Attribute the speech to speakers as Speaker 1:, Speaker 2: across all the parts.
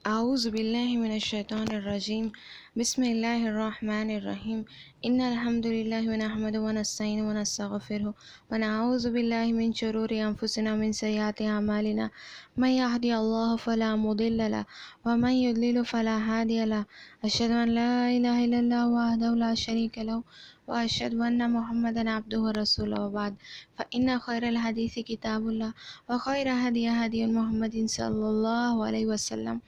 Speaker 1: اعوذ باللہ من الشیطان الرجیم بسم اللہ الرحمن الرحیم ان الحمد للہ نحمده ونستعینه ونستغفره ونعوذ باللہ من شرور انفسنا من سیئات اعمالنا من یهدی اللہ فلا مضل له ومن یضلل فلا هادی له اشهد ان لا الہ الا اللہ وحدہ لا شریک له واشهد ان محمدا عبده ورسوله وبعد فان خیر الحدیث کتاب اللہ وخیر هدی هدی محمد صلی اللہ علیہ وسلم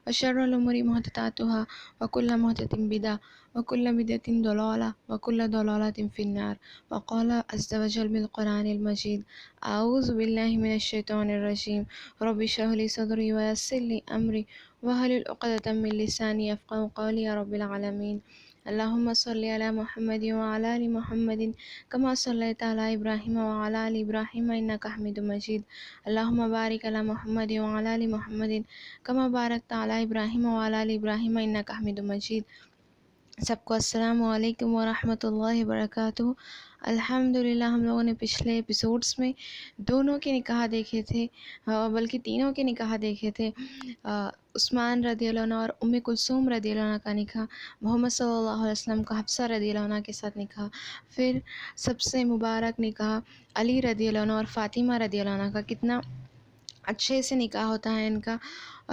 Speaker 1: وشر الأمور محدثاتها وكل محدثة بدعة وكل بدعة ضلالة وكل ضلالة في النار. وقال عز وجل بالقرآن المجيد أعوذ بالله من الشيطان الرجيم رب اشرح لي صدري ويسر لي أمري واحلل عقدة من لساني يفقهوا قولي يا رب العالمين. اللهم صل على محمد وعلى آل محمد كما صليت على إبراهيم وعلى آل إبراهيم إنك حميد مجيد. اللهم بارك على محمد وعلى آل محمد كما باركت على إبراهيم وعلى آل إبراهيم إنك حميد مجيد. سب کو السلام علیکم ورحمۃ اللہ وبرکاتہ. الحمدللہ ہم لوگوں نے پچھلے ایپیسوڈس میں دونوں کے نکاح دیکھے تھے، بلکہ تینوں کے نکاح دیکھے تھے. عثمان رضی اللہ عنہ اور ام کلثوم رضی اللہ عنہ کا نکاح، محمد صلی اللہ علیہ وسلم کا حفصہ رضی اللہ عنہ کے ساتھ نکاح، پھر سب سے مبارک نکاح علی رضی اللہ عنہ اور فاطمہ رضی اللہ عنہ کا. کتنا اچھے سے نکاح ہوتا ہے ان کا،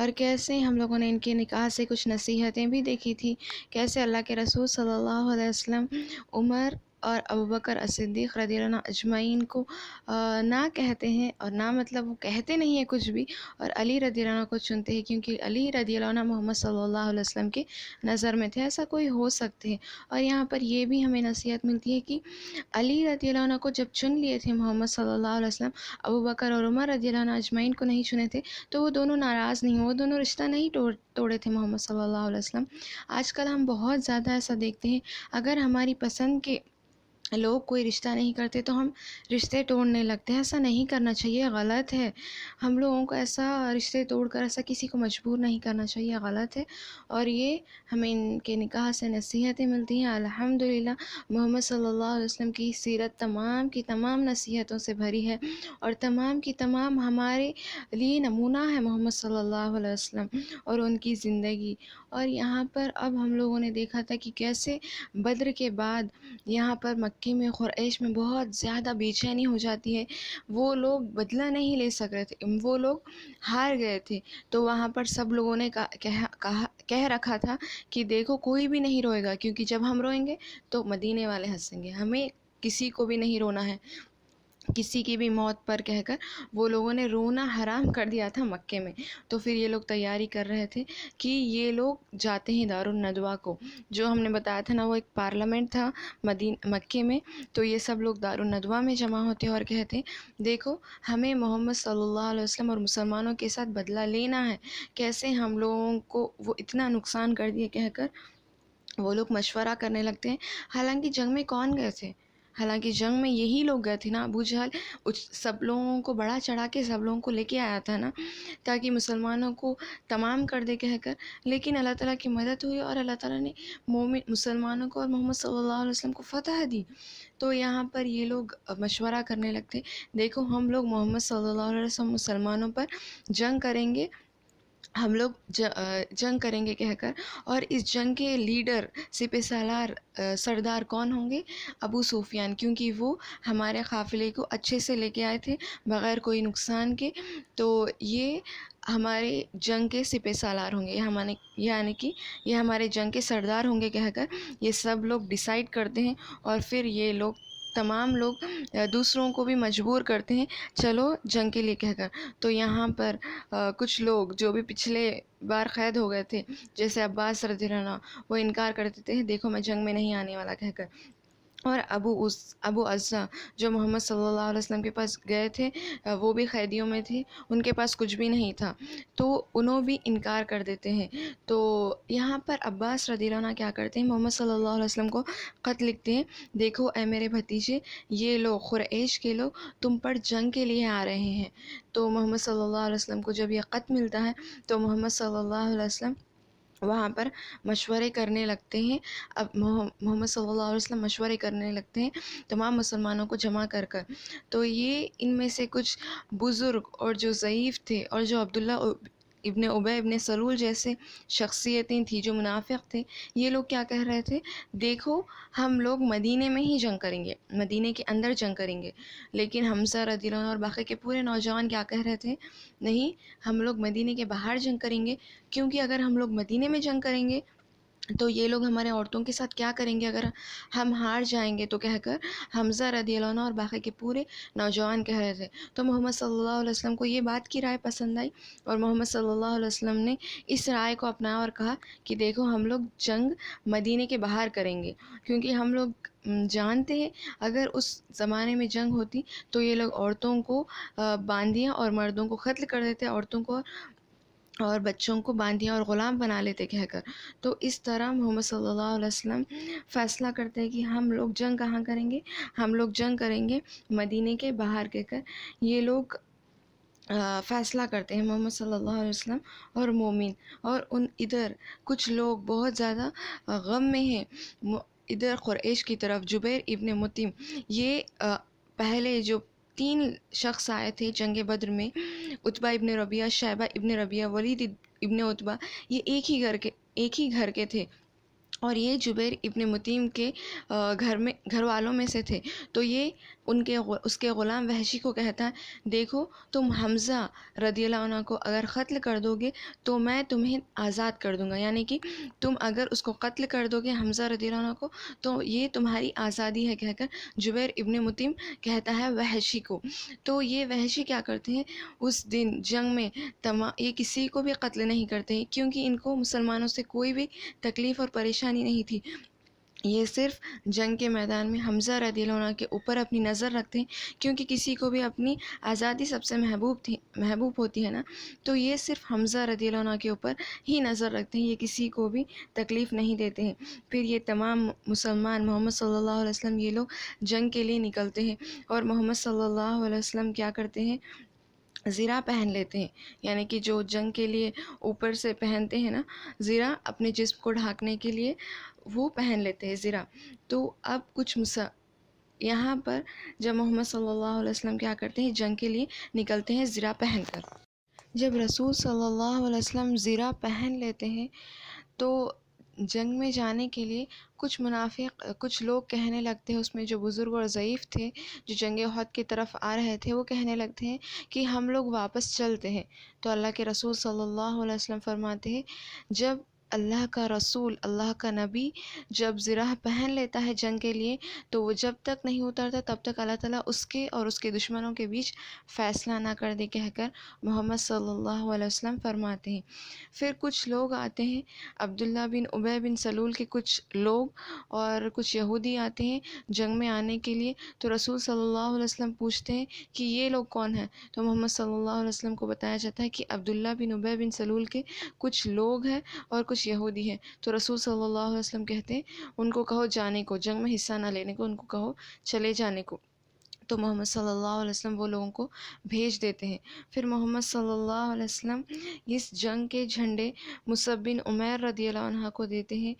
Speaker 1: اور کیسے ہم لوگوں نے ان کے نکاح سے کچھ نصیحتیں بھی دیکھی تھی. کیسے اللہ کے رسول صلی اللہ علیہ وسلم عمر اور ابوبکر صدیق رضی اللہ عنہ اجمعین کو نہ کہتے ہیں، اور نہ مطلب وہ کہتے نہیں ہیں کچھ بھی، اور علی رضی اللہ عنہ کو چنتے ہیں، کیونکہ علی رضی اللہ عنہ محمد صلی اللہ علیہ وسلم کے نظر میں تھے. ایسا کوئی ہو سکتے ہیں. اور یہاں پر یہ بھی ہمیں نصیحت ملتی ہے کہ علی رضی اللہ عنہ کو جب چن لیے تھے محمد صلی اللہ علیہ وسلم، ابوبکر اور عمر رضی اللہ عنہ اجمعین کو نہیں چنے تھے، تو وہ دونوں ناراض نہیں، وہ دونوں رشتہ نہیں توڑے تھے محمد صلی اللہ علیہ وسلم. آج کل ہم بہت زیادہ ایسا دیکھتے ہیں، اگر ہماری پسند کے لوگ کوئی رشتہ نہیں کرتے تو ہم رشتے توڑنے لگتے ہیں. ایسا نہیں کرنا چاہیے، غلط ہے. ہم لوگوں کو ایسا رشتے توڑ کر ایسا کسی کو مجبور نہیں کرنا چاہیے، غلط ہے. اور یہ ہمیں ان کے نکاح سے نصیحتیں ملتی ہیں. الحمدللہ محمد صلی اللہ علیہ وسلم کی سیرت تمام کی تمام نصیحتوں سے بھری ہے، اور تمام کی تمام ہمارے لیے نمونہ ہے محمد صلی اللہ علیہ وسلم اور ان کی زندگی. اور یہاں پر اب ہم لوگوں نے دیکھا تھا کہ کیسے بدر کے بعد یہاں پر مکے میں قریش میں بہت زیادہ بے چینی ہو جاتی ہے. وہ لوگ بدلہ نہیں لے سک رہے تھے، وہ لوگ ہار گئے تھے. تو وہاں پر سب لوگوں نے کہہ رکھا تھا کہ دیکھو کوئی بھی نہیں روئے گا، کیونکہ جب ہم روئیں گے تو مدینے والے ہنسیں گے. ہمیں کسی کو بھی نہیں رونا ہے، کسی کی بھی موت پر کہہ کر وہ لوگوں نے رونا حرام کر دیا تھا مکے میں. تو پھر یہ لوگ تیاری کر رہے تھے کہ یہ لوگ جاتے ہیں دارالندوہ کو، جو ہم نے بتایا تھا نا، وہ ایک پارلیمنٹ تھا مکے میں. تو یہ سب لوگ دارالندوہ میں جمع ہوتے اور کہتے ہیں دیکھو ہمیں محمد صلی اللہ علیہ وسلم اور مسلمانوں کے ساتھ بدلہ لینا ہے، کیسے ہم لوگوں کو وہ اتنا نقصان کر دیے کہہ کر وہ لوگ مشورہ کرنے لگتے ہیں. حالانکہ جنگ میں کون گئے تھے؟ حالانکہ جنگ میں یہی لوگ گئے تھے نا. ابو جہل سب لوگوں کو بڑا چڑھا کے سب لوگوں کو لے کے آیا تھا نا، تاکہ مسلمانوں کو تمام کر دے کہہ کر. لیکن اللہ تعالیٰ کی مدد ہوئی اور اللہ تعالیٰ نے مسلمانوں کو اور محمد صلی اللہ علیہ وسلم کو فتح دی. تو یہاں پر یہ لوگ مشورہ کرنے لگتے، دیکھو ہم لوگ محمد صلی اللہ علیہ وسلم مسلمانوں پر جنگ کریں گے، ہم لوگ جنگ کریں گے کہہ کر. اور اس جنگ کے لیڈر سپہ سالار سردار کون ہوں گے؟ ابو سفیان، کیونکہ وہ ہمارے قافلے کو اچھے سے لے کے آئے تھے بغیر کوئی نقصان کے. تو یہ ہمارے جنگ کے سپہ سالار ہوں گے، یعنی کہ یہ ہمارے جنگ کے سردار ہوں گے کہہ کر یہ سب لوگ ڈیسائیڈ کرتے ہیں. اور پھر یہ لوگ تمام لوگ دوسروں کو بھی مجبور کرتے ہیں چلو جنگ کے لیے کہہ کر. تو یہاں پر کچھ لوگ جو بھی پچھلے بار قید ہو گئے تھے، جیسے عباس رضی اللہ عنہ، وہ انکار کر دیتے ہیں دیکھو میں جنگ میں نہیں آنے والا کہہ کر. اور ابو عزہ جو محمد صلی اللہ علیہ وسلم کے پاس گئے تھے، وہ بھی قیدیوں میں تھے، ان کے پاس کچھ بھی نہیں تھا، تو انہوں بھی انکار کر دیتے ہیں. تو یہاں پر عباس رضی اللہ عنہ کیا کرتے ہیں، محمد صلی اللہ علیہ وسلم کو خط لکھتے ہیں، دیکھو اے میرے بھتیجے، یہ لوگ قریش کے لوگ تم پر جنگ کے لیے آ رہے ہیں. تو محمد صلی اللہ علیہ وسلم کو جب یہ خط ملتا ہے تو محمد صلی اللہ علیہ وسلم وہاں پر مشورے کرنے لگتے ہیں. اب محمد صلی اللہ علیہ وسلم مشورے کرنے لگتے ہیں تمام مسلمانوں کو جمع کر کر. تو یہ ان میں سے کچھ بزرگ اور جو ضعیف تھے، اور جو عبداللہ ابن ابی ابن سلول جیسے شخصیتیں تھیں جو منافق تھے، یہ لوگ کیا کہہ رہے تھے، دیکھو ہم لوگ مدینے میں ہی جنگ کریں گے، مدینے کے اندر جنگ کریں گے. لیکن حمزہ رضی اللہ عنہ اور باقی کے پورے نوجوان کیا کہہ رہے تھے، نہیں ہم لوگ مدینے کے باہر جنگ کریں گے، کیونکہ اگر ہم لوگ مدینے میں جنگ کریں گے تو یہ لوگ ہمارے عورتوں کے ساتھ کیا کریں گے اگر ہم ہار جائیں گے، تو کہہ کر حمزہ رضی اللہ عنہ اور باقی کے پورے نوجوان کہہ رہے تھے. تو محمد صلی اللہ علیہ وسلم کو یہ بات کی رائے پسند آئی، اور محمد صلی اللہ علیہ وسلم نے اس رائے کو اپنایا اور کہا کہ دیکھو ہم لوگ جنگ مدینے کے باہر کریں گے، کیونکہ ہم لوگ جانتے ہیں اگر اس زمانے میں جنگ ہوتی تو یہ لوگ عورتوں کو باندیاں اور مردوں کو قتل کر دیتے، عورتوں کو اور بچوں کو باندیاں اور غلام بنا لیتے کہہ کر. تو اس طرح محمد صلی اللہ علیہ وسلم فیصلہ کرتے ہیں کہ ہم لوگ جنگ کہاں کریں گے، ہم لوگ جنگ کریں گے مدینے کے باہر کہہ کر یہ لوگ فیصلہ کرتے ہیں محمد صلی اللہ علیہ وسلم اور مومن. اور ادھر کچھ لوگ بہت زیادہ غم میں ہیں. ادھر قریش کی طرف جبیر ابن مطعم، یہ پہلے جو 3 شخص آئے تھے جنگ بدر میں، عتبہ ابن ربیعہ، شیبہ ابن ربیعہ، ولید ابن عتبہ، یہ ایک ہی گھر کے تھے، اور یہ جبیر ابن مطعم کے گھر والوں میں سے تھے. تو یہ اس کے غلام وحشی کو کہتا ہے، دیکھو تم حمزہ رضی اللہ عنہ کو اگر قتل کر دو گے تو میں تمہیں آزاد کر دوں گا، یعنی کہ تم اگر اس کو قتل کر دو گے حمزہ رضی اللہ عنہ کو تو یہ تمہاری آزادی ہے کہہ کر جبیر ابن مطعم کہتا ہے وحشی کو. تو یہ وحشی کیا کرتے ہیں اس دن جنگ میں، یہ کسی کو بھی قتل نہیں کرتے ہیں، کیونکہ ان کو مسلمانوں سے کوئی بھی تکلیف اور پریشانی نہیں تھی. یہ صرف جنگ کے میدان میں حمزہ رضی اللہ عنہ کے اوپر اپنی نظر رکھتے ہیں، کیونکہ کسی کو بھی اپنی آزادی سب سے محبوب ہوتی ہے نا، تو یہ صرف حمزہ رضی اللہ عنہ کے اوپر ہی نظر رکھتے ہیں، یہ کسی کو بھی تکلیف نہیں دیتے ہیں. پھر یہ تمام مسلمان محمد صلی اللہ علیہ وسلم یہ لوگ جنگ کے لیے نکلتے ہیں، اور محمد صلی اللہ علیہ وسلم کیا کرتے ہیں، زرہ پہن لیتے ہیں، یعنی کہ جو جنگ کے لیے اوپر سے پہنتے ہیں نا زرہ، اپنے جسم کو ڈھانکنے کے لیے وہ پہن لیتے ہیں زرہ. تو اب کچھ یہاں پر جب محمد صلی اللہ علیہ وسلم کیا کرتے ہیں جنگ کے لیے نکلتے ہیں زرہ پہن کر. جب رسول صلی اللہ علیہ وسلم زرہ پہن لیتے ہیں تو جنگ میں جانے کے لیے کچھ لوگ کہنے لگتے ہیں، اس میں جو بزرگ اور ضعیف تھے جو جنگ احد کی طرف آ رہے تھے، وہ کہنے لگتے ہیں کہ ہم لوگ واپس چلتے ہیں. تو اللہ کے رسول صلی اللہ علیہ وسلم فرماتے ہیں، جب اللہ کا رسول، اللہ کا نبی جب زرہ پہن لیتا ہے جنگ کے لیے تو وہ جب تک نہیں اترتا تب تک اللہ تعالیٰ اس کے اور اس کے دشمنوں کے بیچ فیصلہ نہ کر دے کہہ کر محمد صلی اللہ علیہ وسلم فرماتے ہیں. پھر کچھ لوگ آتے ہیں، عبداللہ بن ابی بن سلول کے کچھ لوگ اور کچھ یہودی آتے ہیں جنگ میں آنے کے لیے. تو رسول صلی اللہ علیہ وسلم پوچھتے ہیں کہ یہ لوگ کون ہیں؟ تو محمد صلی اللہ علیہ وسلم کو بتایا جاتا ہے کہ عبداللہ بن ابی بن سلول کے کچھ لوگ ہیں اور کچھ یہودی ہیں. تو رسول صلی اللہ علیہ وسلم کہتے ہیں ان کو کہو جانے کو، جنگ میں حصہ نہ لینے کو، ان کو کہو چلے جانے کو. تو محمد صلی اللہ علیہ وسلم وہ لوگوں کو بھیج دیتے ہیں. پھر محمد صلی اللہ علیہ وسلم اس جنگ کے جھنڈے مصعب بن عمیر رضی اللہ عنہ کو دیتے ہیں.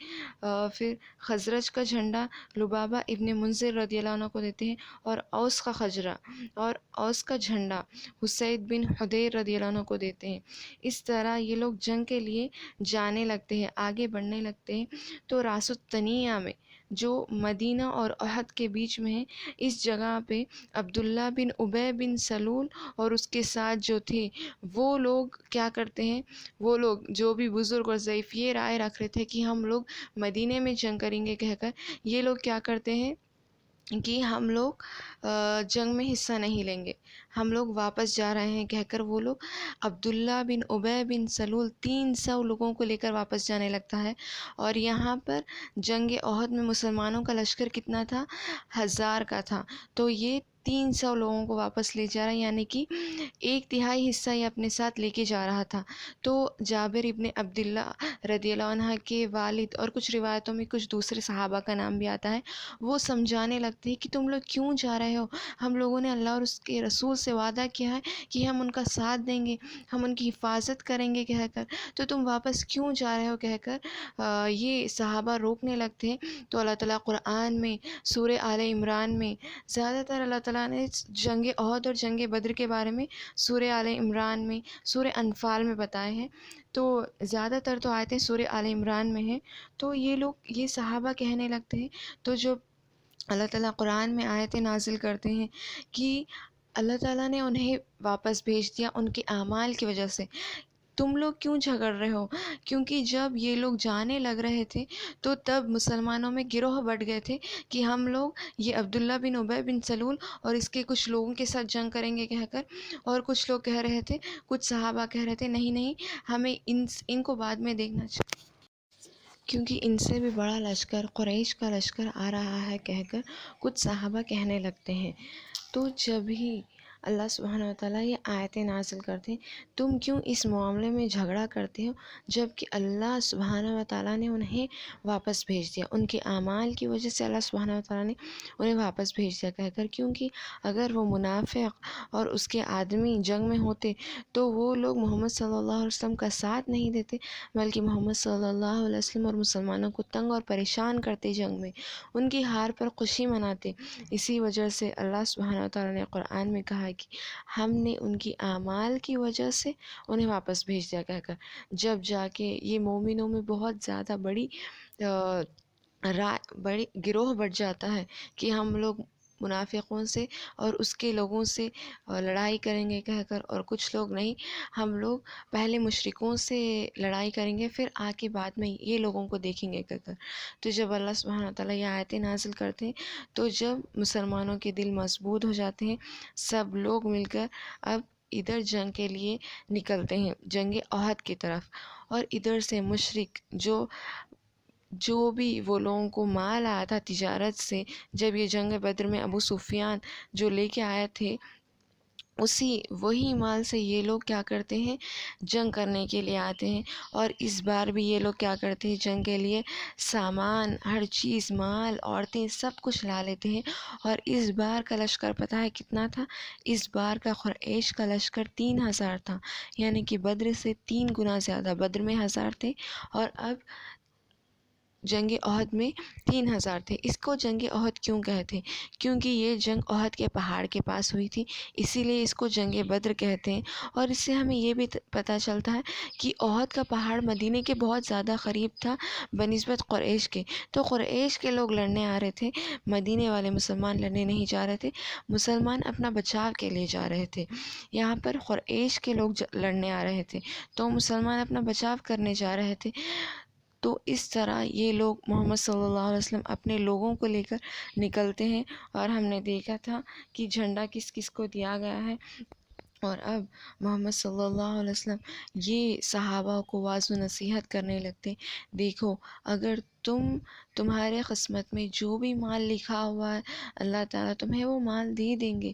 Speaker 1: پھر خزرج کا جھنڈا لبابہ ابن منذر رضی اللہ عنہ کو دیتے ہیں، اور اوس کا خجرہ اور اوس کا جھنڈا حسید بن حدیر رضی اللہ عنہ کو دیتے ہیں. اس طرح یہ لوگ جنگ کے لیے جانے لگتے ہیں، آگے بڑھنے لگتے ہیں. تو راس التنیہ میں جو مدینہ اور احد کے بیچ میں ہے، اس جگہ پہ عبداللہ بن ابی بن سلول اور اس کے ساتھ جو تھے وہ لوگ کیا کرتے ہیں، وہ لوگ جو بھی بزرگ اور ضعیف یہ رائے رکھ رہے تھے کہ ہم لوگ مدینے میں جنگ کریں گے کہہ کر، یہ لوگ کیا کرتے ہیں کہ ہم لوگ جنگ میں حصہ نہیں لیں گے، ہم لوگ واپس جا رہے ہیں کہہ کر وہ لوگ عبداللہ بن ابی بن سلول 300 لوگوں کو لے کر واپس جانے لگتا ہے. اور یہاں پر جنگ احد میں مسلمانوں کا لشکر کتنا تھا؟ 1000 کا تھا. تو یہ 300 لوگوں کو واپس لے جا رہا ہے، یعنی کہ 1/3 حصہ یہ اپنے ساتھ لے کے جا رہا تھا. تو جابر ابن عبداللہ رضی اللہ عنہ کے والد اور کچھ روایتوں میں کچھ دوسرے صحابہ کا نام بھی آتا ہے، وہ سمجھانے لگتے ہیں کہ تم لوگ کیوں جا رہے ہو، ہم لوگوں نے اللہ اور اس کے رسول سے وعدہ کیا ہے کہ ہم ان کا ساتھ دیں گے، ہم ان کی حفاظت کریں گے کہہ کر، تو تم واپس کیوں جا رہے ہو کہہ کر یہ صحابہ روکنے لگتے ہیں. تو اللہ تعالیٰ قرآن میں سورہ آل عمران میں زیادہ تر اللہ تعالیٰ تعالیٰ نے جنگ احد اور جنگ بدر کے بارے میں سورہ آل عمران میں، سورہ انفال میں بتائے ہیں، تو زیادہ تر تو آیتیں سورہ آل عمران میں ہیں۔ تو یہ صحابہ کہنے لگتے ہیں، تو جو اللہ تعالیٰ قرآن میں آیتیں نازل کرتے ہیں کہ اللہ تعالیٰ نے انہیں واپس بھیج دیا ان کے اعمال کی وجہ سے، تم لوگ کیوں جھگڑ رہے ہو؟ کیونکہ جب یہ لوگ جانے لگ رہے تھے تو تب مسلمانوں میں گروہ بٹ گئے تھے کہ ہم لوگ یہ عبداللہ بن ابی بن سلول اور اس کے کچھ لوگوں کے ساتھ جنگ کریں گے کہہ کر، اور کچھ لوگ کہہ رہے تھے، کچھ صحابہ کہہ رہے تھے نہیں نہیں، ہمیں ان کو بعد میں دیکھنا چاہیے کیونکہ ان سے بھی بڑا لشکر، قریش کا لشکر آ رہا ہے کہہ کر کچھ صحابہ کہنے لگتے ہیں۔ تو جب ہی اللہ سبحانہ وتعالیٰ یہ آیتیں نازل کرتے ہیں، تم کیوں اس معاملے میں جھگڑا کرتے ہو جب کہ اللہ سبحانہ وتعالیٰ نے انہیں واپس بھیج دیا، ان کے اعمال کی وجہ سے اللہ سبحانہ وتعالیٰ نے انہیں واپس بھیج دیا کہہ کر، کیونکہ اگر وہ منافق اور اس کے آدمی جنگ میں ہوتے تو وہ لوگ محمد صلی اللہ علیہ وسلم کا ساتھ نہیں دیتے، بلکہ محمد صلی اللہ علیہ وسلم اور مسلمانوں کو تنگ اور پریشان کرتے، جنگ میں ان کی ہار پر خوشی مناتے۔ اسی وجہ سے اللہ سبحانہ وتعالیٰ نے قرآن میں کہا کہ ہم نے ان کی اعمال کی وجہ سے انہیں واپس بھیج دیا کہہ کر، جب جا کے یہ مومنوں میں بہت زیادہ بڑی گروہ بڑھ جاتا ہے کہ ہم لوگ منافقوں سے اور اس کے لوگوں سے لڑائی کریں گے کہہ کر، اور کچھ لوگ نہیں، ہم لوگ پہلے مشرکوں سے لڑائی کریں گے پھر آ کے بعد میں یہ لوگوں کو دیکھیں گے کہہ کر۔ تو جب اللہ سبحانہ وتعالیٰ یہ آیتیں نازل کرتے ہیں تو جب مسلمانوں کے دل مضبوط ہو جاتے ہیں، سب لوگ مل کر اب ادھر جنگ کے لیے نکلتے ہیں، جنگ احد کی طرف، اور ادھر سے مشرک جو بھی وہ لوگوں کو مال آیا تھا تجارت سے، جب یہ جنگ بدر میں ابو سفیان جو لے کے آئے تھے، وہی مال سے یہ لوگ کیا کرتے ہیں، جنگ کرنے کے لیے آتے ہیں، اور اس بار بھی یہ لوگ کیا کرتے ہیں، جنگ کے لیے سامان، ہر چیز، مال، عورتیں، سب کچھ لا لیتے ہیں۔ اور اس بار کا لشکر پتہ ہے کتنا تھا؟ اس بار کا قریش کا لشکر 3000 تھا، یعنی کہ بدر سے 3 گنا زیادہ۔ بدر میں 1000 تھے اور اب جنگ احد میں 3000 تھے۔ اس کو جنگ احد کیوں کہتے ہیں؟ کیونکہ یہ جنگ احد کے پہاڑ کے پاس ہوئی تھی، اسی لیے اس کو جنگ بدر کہتے ہیں۔ اور اس سے ہمیں یہ بھی پتہ چلتا ہے کہ احد کا پہاڑ مدینے کے بہت زیادہ قریب تھا بنسبت قریش کے، تو قریش کے لوگ لڑنے آ رہے تھے، مدینے والے مسلمان لڑنے نہیں جا رہے تھے، مسلمان اپنا بچاؤ کے لیے جا رہے تھے۔ یہاں پر قریش کے لوگ لڑنے آ رہے تھے تو مسلمان اپنا بچاؤ کرنے جا رہے تھے۔ تو اس طرح یہ لوگ محمد صلی اللہ علیہ وسلم اپنے لوگوں کو لے کر نکلتے ہیں، اور ہم نے دیکھا تھا کہ جھنڈا کس کس کو دیا گیا ہے۔ اور اب محمد صلی اللہ علیہ وسلم یہ صحابہ کو واعظ و نصیحت کرنے لگتے، دیکھو اگر تمہارے قسمت میں جو بھی مال لکھا ہوا ہے، اللہ تعالیٰ تمہیں وہ مال دے دیں گے۔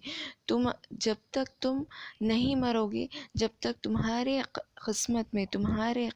Speaker 1: جب تک تم نہیں مرو گے، جب تک تمہارے قسمت میں، تمہارے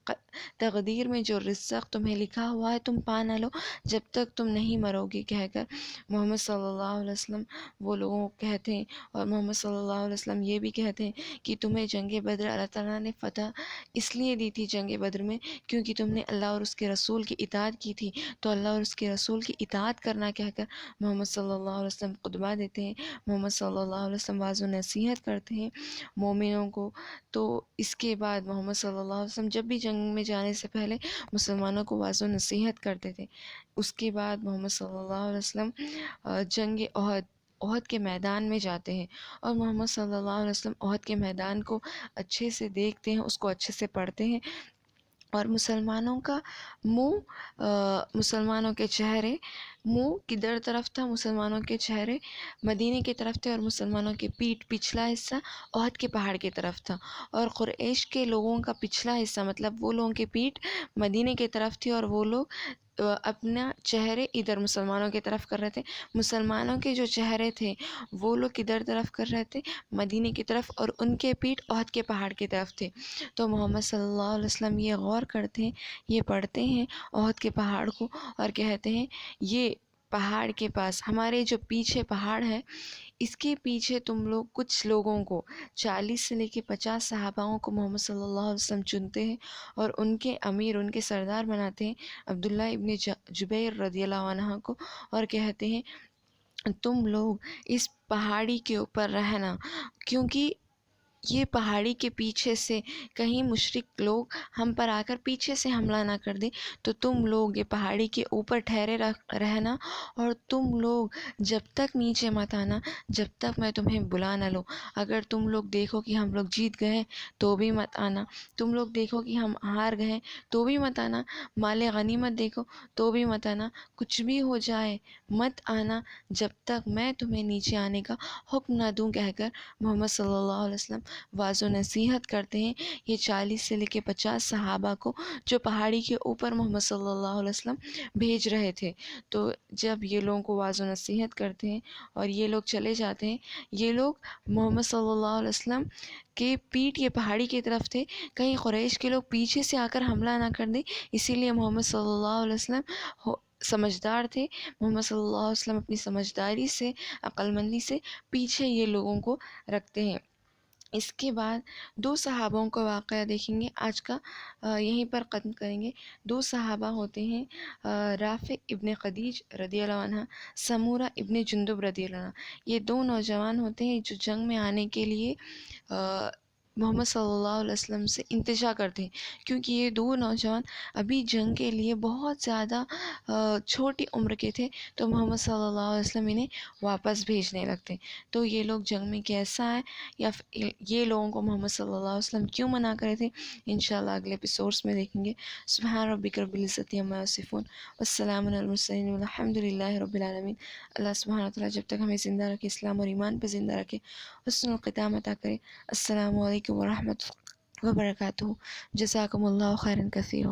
Speaker 1: تقدیر میں جو رزق تمہیں لکھا ہوا ہے تم پا نہ لو، جب تک تم نہیں مرو گے کہہ کر محمد صلی اللہ علیہ وسلم وہ لوگوں کو کہتے ہیں، اور محمد صلی اللہ علیہ وسلم یہ بھی کہتے ہیں کہ تمہیں جنگ بدر اللہ تعالیٰ نے فتح اس لیے دی تھی جنگ بدر میں کیونکہ تم نے اللہ اور اس کے رسول کی اطاعت کی تھی، تو اللہ اور اس کے رسول کی اطاعت کرنا کہہ کر محمد صلی اللہ علیہ وسلم خطبہ دیتے ہیں، محمد صلی اللہ علیہ وسلم واعظ و نصیحت کرتے ہیں مومنوں کو۔ تو اس کے بعد محمد صلی اللہ علیہ وسلم جب بھی جنگ میں جانے سے پہلے مسلمانوں کو واعظ و نصیحت کرتے تھے۔ اس کے بعد محمد صلی اللہ علیہ وسلم جنگ احد کے میدان میں جاتے ہیں، اور محمد صلی اللہ علیہ وسلم احد کے میدان کو اچھے سے دیکھتے ہیں، اس کو اچھے سے پڑھتے ہیں، اور مسلمانوں کا مسلمانوں کے چہرے، منہ کدھر طرف تھا؟ مسلمانوں کے چہرے مدینے کی طرف تھے، اور مسلمانوں کی پیٹھ پچھلا حصہ احد کے پہاڑ کی طرف تھا، اور قریش کے لوگوں کا پچھلا حصہ مطلب وہ لوگوں کی پیٹھ مدینے کی طرف تھی، اور وہ لوگ اپنا چہرے ادھر مسلمانوں کی طرف کر رہے تھے۔ مسلمانوں کے جو چہرے تھے وہ لوگ کدھر طرف کر رہے تھے؟ مدینے کی طرف، اور ان کے پیٹھ احد کے پہاڑ کی طرف تھے۔ تو محمد صلی اللہ علیہ وسلم یہ غور کرتے ہیں، یہ پڑھتے ہیں احد کے پہاڑ کو، اور کہتے ہیں یہ پہاڑ کے پاس ہمارے جو پیچھے پہاڑ ہے، اس کے پیچھے تم لوگ کچھ لوگوں کو 40 سے لے کے 50 صحاباؤں کو محمد صلی اللہ علیہ وسلم چنتے ہیں، اور ان کے امیر، ان کے سردار بناتے ہیں عبداللہ ابن جبیر رضی اللہ عنہ کو، اور کہتے ہیں تم لوگ اس پہاڑی کے اوپر رہنا، کیونکہ یہ پہاڑی کے پیچھے سے کہیں مشرک لوگ ہم پر آ کر پیچھے سے حملہ نہ کر دیں، تو تم لوگ یہ پہاڑی کے اوپر ٹھہرے رہنا، اور تم لوگ جب تک نیچے مت آنا جب تک میں تمہیں بلا نہ لوں۔ اگر تم لوگ دیکھو کہ ہم لوگ جیت گئے تو بھی مت آنا، تم لوگ دیکھو کہ ہم ہار گئے تو بھی مت آنا، مال غنیمت دیکھو تو بھی مت آنا، کچھ بھی ہو جائے مت آنا جب تک میں تمہیں نیچے آنے کا حکم نہ دوں، کہہ کر محمد صلی اللہ علیہ وسلم واضح و نصیحت کرتے ہیں یہ 40 سے لے کے 50 صحابہ کو جو پہاڑی کے اوپر محمد صلی اللہ علیہ وسلم بھیج رہے تھے۔ تو جب یہ لوگوں کو واضح و نصیحت کرتے ہیں اور یہ لوگ چلے جاتے ہیں، یہ لوگ محمد صلی اللہ علیہ وسلم کے پیٹھ یہ پہاڑی کی طرف تھے، کہیں قریش کے لوگ پیچھے سے آ کر حملہ نہ کر دیں، اسی لیے محمد صلی اللہ علیہ وسلم سمجھدار تھے۔ محمد صلی اللہ علیہ وسلم اپنی سمجھداری سے، عقل مندی سے پیچھے یہ لوگوں کو رکھتے ہیں۔ اس کے بعد دو صحابوں کا واقعہ دیکھیں گے، آج کا یہیں پر ختم کریں گے۔ دو صحابہ ہوتے ہیں رافع ابن خدیج رضی اللہ عنہ، سمورہ ابن جندب رضی اللہ عنہ۔ یہ دو نوجوان ہوتے ہیں جو جنگ میں آنے کے لیے محمد صلی اللہ علیہ وسلم سے التجا کرتے ہیں، کیونکہ یہ دو نوجوان ابھی جنگ کے لیے بہت زیادہ چھوٹی عمر کے تھے، تو محمد صلی اللہ علیہ وسلم انہیں واپس بھیجنے لگتے۔ تو یہ لوگ جنگ میں کیسا ہے یا یہ لوگوں کو محمد صلی اللہ علیہ وسلم کیوں منع کرے تھے، انشاءاللہ اگلے ایپیسوڈس میں دیکھیں گے۔ سبحان ربک رب العزت عما یصفون والسلام علی المرسلین والحمد للہ رب العالمین۔ اللہ سبحانہ وتعالیٰ جب تک ہمیں زندہ رکھے، اسلام اور ایمان پہ زندہ رکھے، حسن الختام عطا کرے۔ السلام علیکم ورحمۃ وبرکاتہ۔ جزاکم اللہ خیرا کثیرا۔